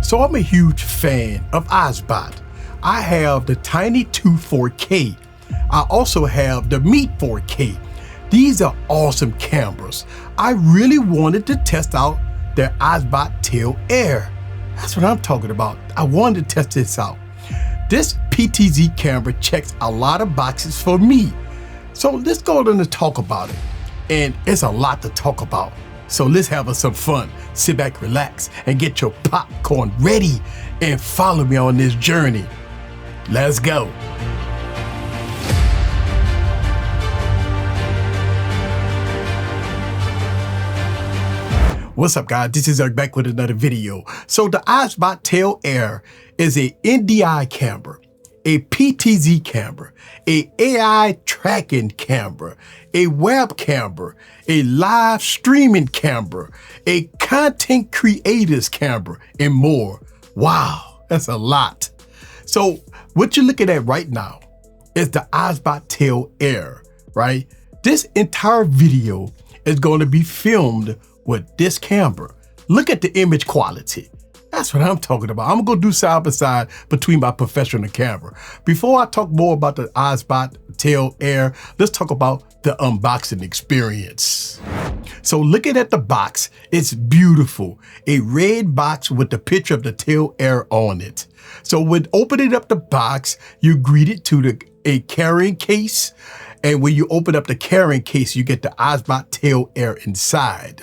So I'm a huge fan of Obsbot. I have the Tiny 2 4K. I also have the Meet 4K. These are awesome cameras. I really wanted to test out their Obsbot Tail Air. That's what I'm talking about. I wanted to test this out. This PTZ camera checks a lot of boxes for me. So let's go on and talk about it. And it's a lot to talk about. So let's have some fun. Sit back, relax, and get your popcorn ready and follow me on this journey. Let's go. What's up, guys? This is Eric back with another video. So the Obsbot Tail Air is a NDI camera, a PTZ camera, a AI tracking camera, a web camera, a live streaming camera, a content creators camera, and more. Wow, that's a lot. So what you're looking at right now is the Obsbot Tail Air, right? This entire video is going to be filmed with this camera. Look at the image quality. That's what I'm talking about. I'm gonna do side by side between my professional camera. Before I talk more about the Obsbot Tail Air, let's talk about the unboxing experience. So looking at the box, it's beautiful. A red box with the picture of the Tail Air on it. So when opening up the box, you greet it to a carrying case. And when you open up the carrying case, you get the Obsbot Tail Air inside.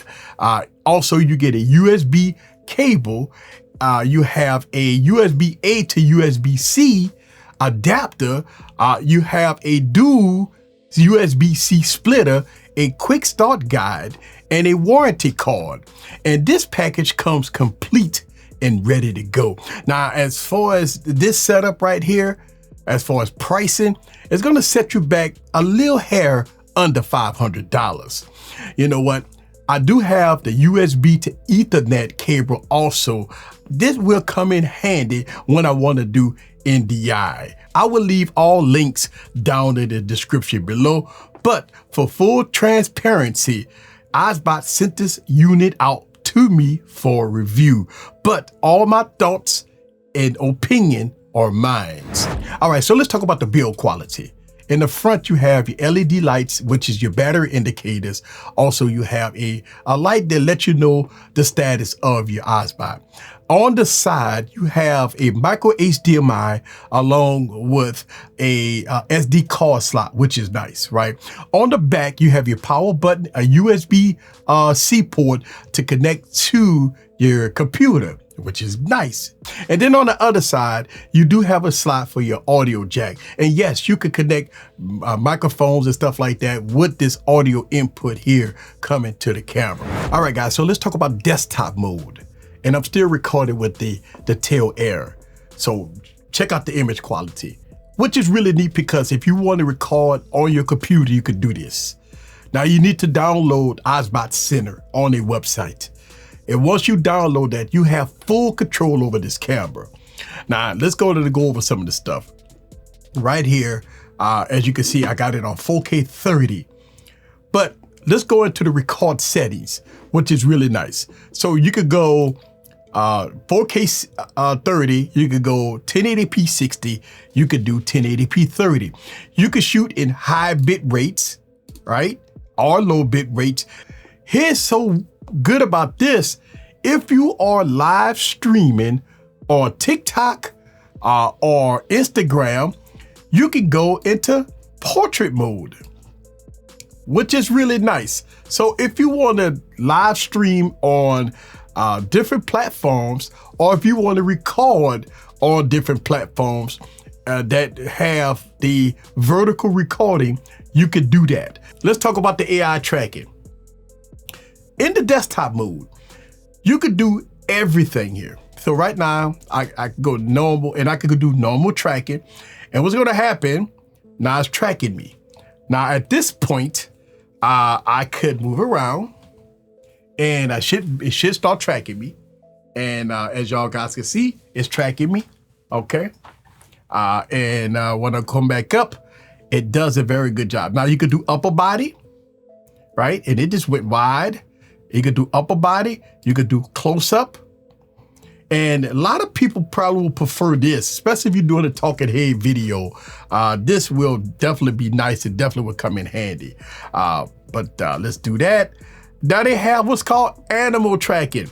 Also, you get a USB cable. You have a USB-A to USB-C adapter. You have a dual USB-C splitter, a quick start guide, and a warranty card. And this package comes complete and ready to go. Now, as far as this setup right here, as far as pricing, it's gonna set you back a little hair under $500. You know what? I do have the USB to Ethernet cable also. This will come in handy when I wanna do NDI. I will leave all links down in the description below, but for full transparency, Obsbot sent this unit out to me for review, but all my thoughts and opinion are mine. All right, so let's talk about the build quality. In the front, you have your LED lights, which is your battery indicators. Also, you have a light that lets you know the status of your Obsbot. On the side, you have a micro HDMI along with a SD card slot, which is nice, right? On the back, you have your power button, a USB-C port to connect to your computer, which is nice. And then on the other side, you do have a slot for your audio jack. And yes, you can connect microphones and stuff like that with this audio input here coming to the camera. All right, guys, so let's talk about desktop mode. And I'm still recording with the Tail Air. So check out the image quality, which is really neat because if you want to record on your computer, you could do this. Now you need to download Obsbot Center on a website. And once you download that, you have full control over this camera. Now, let's go over some of the stuff. Right here, as you can see, I got it on 4K 30. But let's go into the record settings, which is really nice. So you could go 4K 30, you could go 1080p 60, you could do 1080p 30. You could shoot in high bit rates, right? Or low bit rates. Here's so good about this. If you are live streaming on TikTok or Instagram, you can go into portrait mode, which is really nice. So if you want to live stream on different platforms, or if you want to record on different platforms that have the vertical recording, you can do that. Let's talk about the AI tracking. In the desktop mode, you could do everything here. So right now, I can go normal and I could do normal tracking. And what's gonna happen, now it's tracking me. Now at this point, I could move around and it should start tracking me. And as y'all guys can see, it's tracking me, okay? When I come back up, it does a very good job. Now you could do upper body, right? And it just went wide. You could do upper body, you could do close up, And a lot of people probably will prefer this, especially if you're doing a talking head video. This will definitely be nice. It definitely will come in handy. But let's do that. Now they have what's called animal tracking.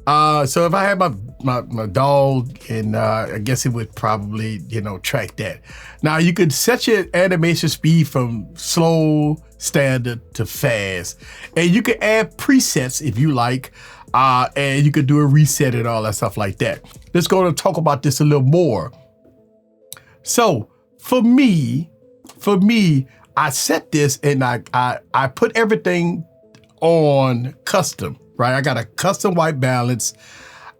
So if I had my dog, and I guess it would probably, track that. Now you could set your animation speed from slow, standard to fast. And you can add presets if you like. And you could do a reset and all that stuff like that. Let's go and talk about this a little more. So for me, I set this and I put everything on custom, right? I got a custom white balance.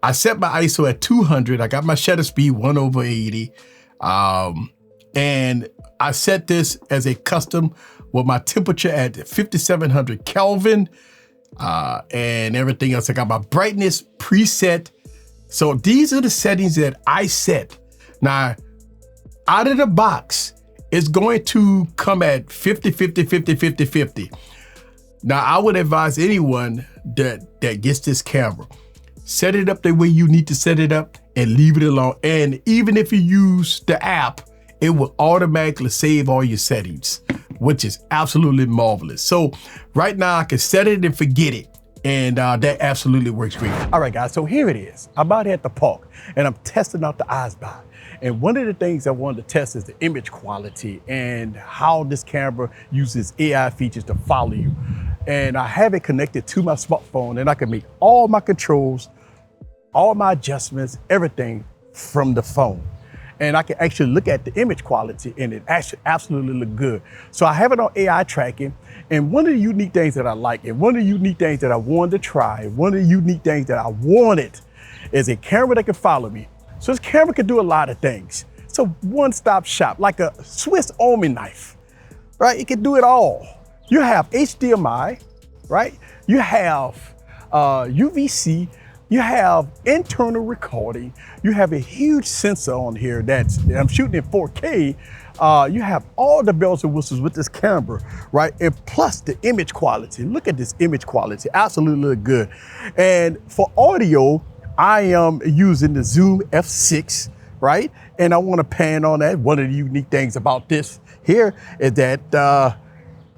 I set my ISO at 200. I got my shutter speed 1/80. And I set this as a custom with my temperature at 5700 Kelvin. And everything else. I got my brightness preset. So these are the settings that I set. Now, out of the box, it's going to come at 50, 50, 50, 50, 50. Now, I would advise anyone that gets this camera, set it up the way you need to set it up and leave it alone. And even if you use the app, it will automatically save all your settings, which is absolutely marvelous. So right now I can set it and forget it. And that absolutely works great. All right, guys, so here it is. I'm out here at the park and I'm testing out the Obsbot. And one of the things I wanted to test is the image quality and how this camera uses AI features to follow you. And I have it connected to my smartphone and I can make all my controls, all my adjustments, everything from the phone. And I can actually look at the image quality and it actually absolutely look good. So I have it on AI tracking. And one of the unique things that I like, and one of the unique things that I wanted to try, one of the unique things that I wanted is a camera that can follow me. So this camera can do a lot of things. It's a one-stop shop, like a Swiss Army knife, right? It can do it all. You have HDMI, right? You have UVC, you have internal recording, you have a huge sensor on here I'm shooting in 4K. You have all the bells and whistles with this camera, right? And plus the image quality. Look at this image quality, absolutely look good. And for audio, I am using the Zoom F6, right? And I want to pan on that. One of the unique things about this here is that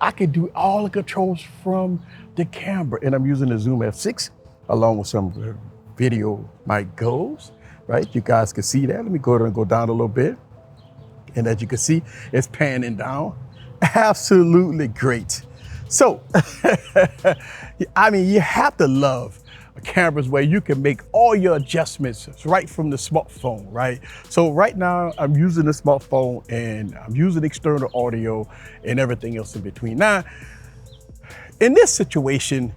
I can do all the controls from the camera, and I'm using the Zoom F6 along with some video mic goes, right? You guys can see that. Let me go ahead and go down a little bit. And as you can see, it's panning down. Absolutely great. So, I mean, you have to love cameras where you can make all your adjustments right from the smartphone, right? So right now I'm using the smartphone and I'm using external audio and everything else in between. Now, in this situation,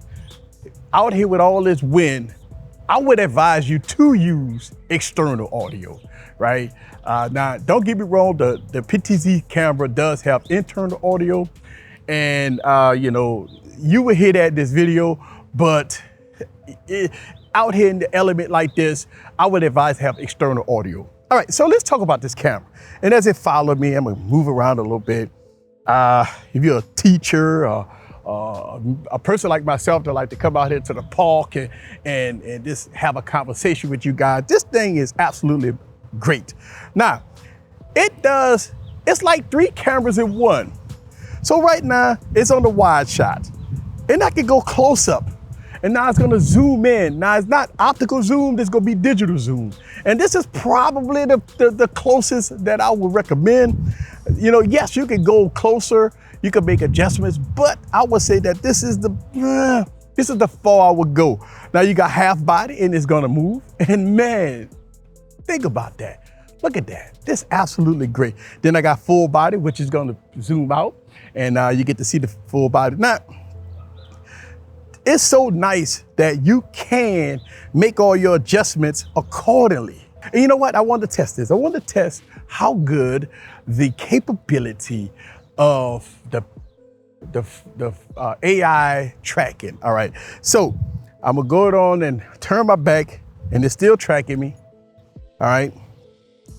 out here with all this wind, I would advise you to use external audio, right? Now, don't get me wrong, the PTZ camera does have internal audio, and you will hear that in this video, but out here in the element like this, I would advise have external audio. All right, so let's talk about this camera. And as it followed me, I'm gonna move around a little bit. If you're a teacher or a person like myself that like to come out here to the park and just have a conversation with you guys, this thing is absolutely great. Now, it's like 3 cameras in one. So right now, it's on the wide shot. And I can go close up. And now it's gonna zoom in. Now it's not optical zoom, it's gonna be digital zoom. And this is probably the closest that I would recommend. Yes, you can go closer, you can make adjustments, but I would say that this is the far I would go. Now you got half body and it's gonna move. And man, think about that. Look at that, this is absolutely great. Then I got full body, which is gonna zoom out and you get to see the full body. Now, it's so nice that you can make all your adjustments accordingly. And you know what? I want to test this. I want to test how good the capability of the AI tracking. All right. So I'm gonna go on and turn my back, and it's still tracking me. All right.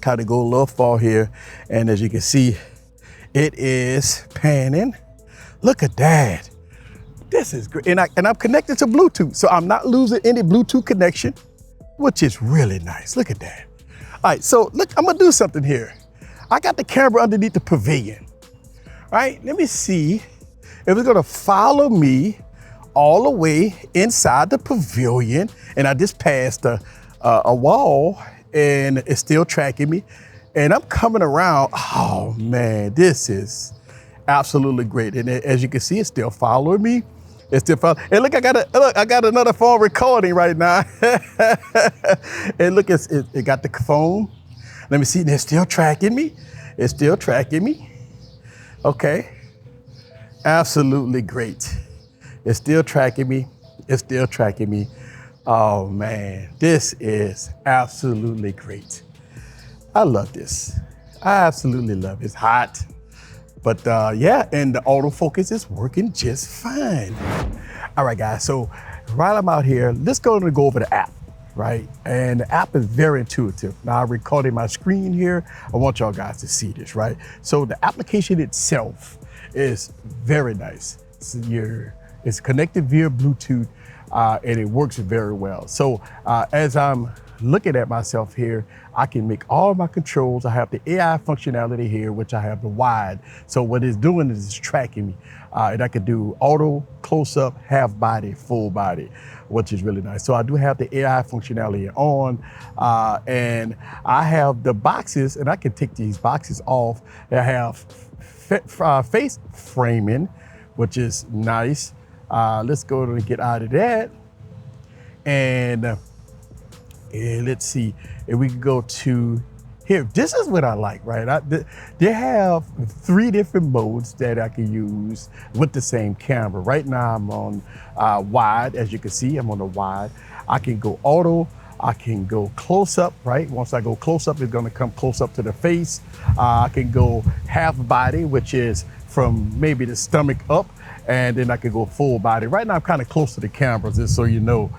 Kind of go a little far here, and as you can see, it is panning. Look at that. This is great, and I'm connected to Bluetooth, so I'm not losing any Bluetooth connection, which is really nice. Look at that. All right, so look, I'm gonna do something here. I got the camera underneath the pavilion. All right, let me see if it's gonna follow me all the way inside the pavilion. And I just passed a wall and it's still tracking me. And I'm coming around. Oh man, this is absolutely great. And as you can see, it's still following me. It's still following. And look, I got another phone recording right now. And look, it got the phone. Let me see, it's still tracking me. It's still tracking me. Okay, absolutely great. It's still tracking me. It's still tracking me. Oh man, this is absolutely great. I love this. I absolutely love it. It's hot, but yeah, and the autofocus is working just fine. All right, guys, so while I'm out here, let's go over the app, right? And the app is very intuitive. Now I'm recording my screen here. I want y'all guys to see this, right? So the application itself is very nice. It's connected via Bluetooth and it works very well. So as I'm looking at myself here, I can make all my controls. I have the AI functionality here, which I have the wide. So what it's doing is it's tracking me. And I can do auto, close up, half body, full body, which is really nice. So I do have the AI functionality on and I have the boxes, and I can take these boxes off. I have face framing, which is nice. Let's go and get out of that. And let's see if we can go to here. This is what I like, right? They have 3 different modes that I can use with the same camera. Right now I'm on wide. As you can see, I'm on the wide. I can go auto. I can go close up, right? Once I go close up, it's gonna come close up to the face. I can go half body, which is from maybe the stomach up, and then I can go full body. Right now I'm kind of close to the camera, just so you know.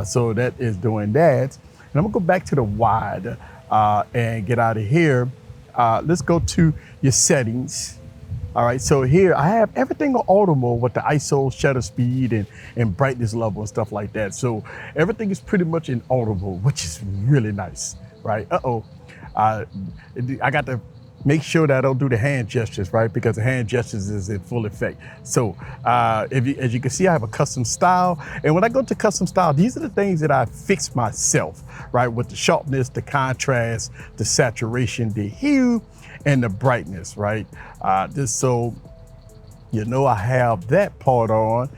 So that is doing that. And I'm gonna go back to the wide and get out of here. Let's go to your settings. All right, so here I have everything on auto mode with the ISO, shutter speed, and brightness level and stuff like that. So everything is pretty much in auto mode, which is really nice, right? I got to make sure that I don't do the hand gestures, right? Because the hand gestures is in full effect. So as you can see, I have a custom style. And when I go to custom style, these are the things that I fix myself, right? With the sharpness, the contrast, the saturation, the hue, and the brightness, right? Just so you know, I have that part on,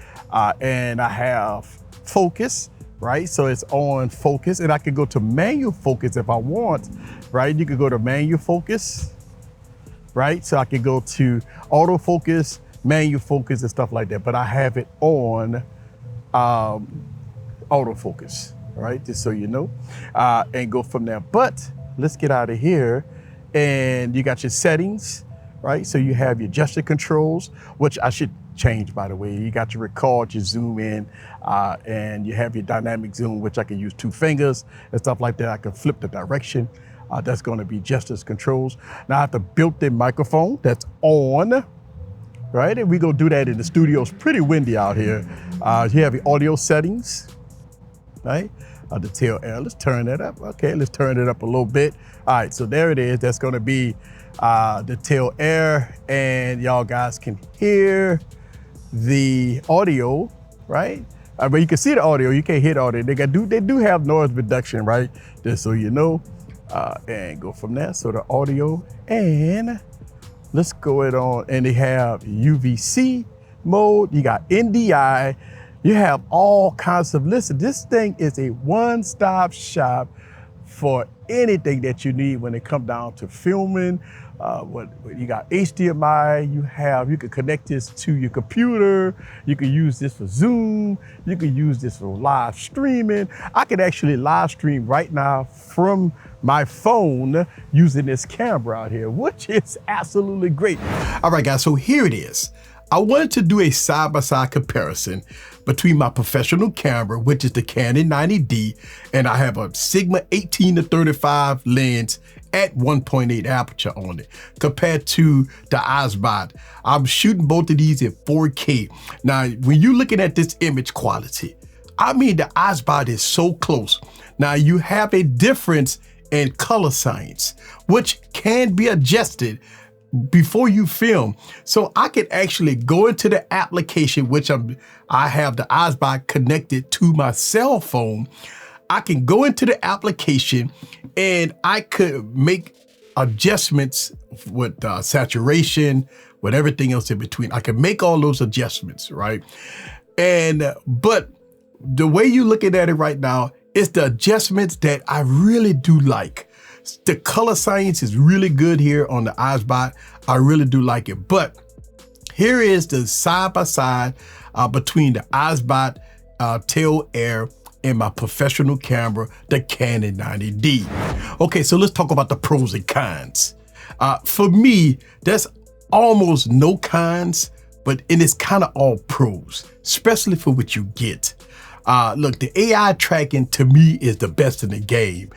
and I have focus, right? So it's on focus, and I can go to manual focus if I want, right? You can go to manual focus, right? So I can go to autofocus, manual focus, and stuff like that, but I have it on autofocus, right? Just so you know, and go from there. But let's get out of here. And you got your settings, right? So you have your gesture controls, which I should change, by the way. You got your record, your zoom in, and you have your dynamic zoom, which I can use 2 fingers and stuff like that. I can flip the direction. That's gonna be gestures controls. Now I have the built-in microphone that's on, right? And we gonna do that in the studio. It's pretty windy out here. You have your audio settings, right? The tail air, let's turn that up. Okay, let's turn it up a little bit. All right, so there it is. That's gonna be the tail air, and y'all guys can hear the audio, right? But you can see the audio, you can't hear the audio. They do have noise reduction, right? Just so you know, and go from there. So the audio, and let's go it on, and they have UVC mode, you got NDI, you have all kinds of, listen, this thing is a one-stop shop for anything that you need when it comes down to filming. You got HDMI, you can connect this to your computer, you can use this for Zoom, you can use this for live streaming. I can actually live stream right now from my phone using this camera out here, which is absolutely great. All right, guys, so here it is. I wanted to do a side-by-side comparison between my professional camera, which is the Canon 90D, and I have a Sigma 18-35 lens at 1.8 aperture on it, compared to the Obsbot. I'm shooting both of these at 4K. Now, when you're looking at this image quality, I mean, the Obsbot is so close. Now you have a difference in color science, which can be adjusted before you film. So I can actually go into the application, which I have the Obsbot connected to my cell phone. I can go into the application and I could make adjustments with saturation, with everything else in between. I can make all those adjustments, right? But the way you're looking at it right now is the adjustments that I really do like. The color science is really good here on the Obsbot. I really do like it. But here is the side-by-side between the Obsbot Tail Air and my professional camera, the Canon 90D. Okay, so let's talk about the pros and cons. For me, there's almost no cons, and it's kind of all pros, especially for what you get. Look, the AI tracking to me is the best in the game.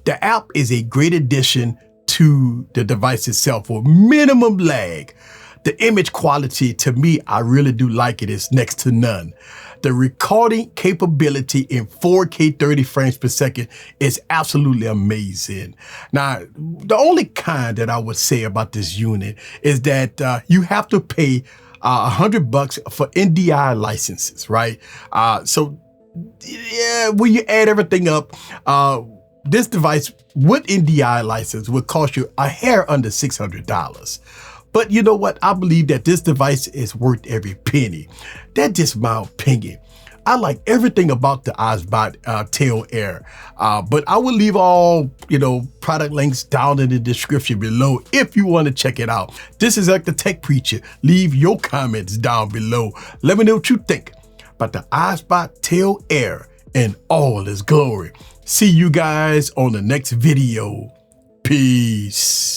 The app is a great addition to the device itself for minimum lag. The image quality, to me, I really do like it. It's next to none. The recording capability in 4K 30 frames per second is absolutely amazing. Now, the only con that I would say about this unit is that you have to pay $100 for NDI licenses, right? So yeah, when you add everything up, this device with NDI license would cost you a hair under $600. But you know what? I believe that this device is worth every penny. That's just my opinion. I like everything about the Obsbot Tail Air, but I will leave all, product links down in the description below if you want to check it out. This is like the Tech Preacher. Leave your comments down below. Let me know what you think about the Obsbot Tail Air in all its glory. See you guys on the next video. Peace.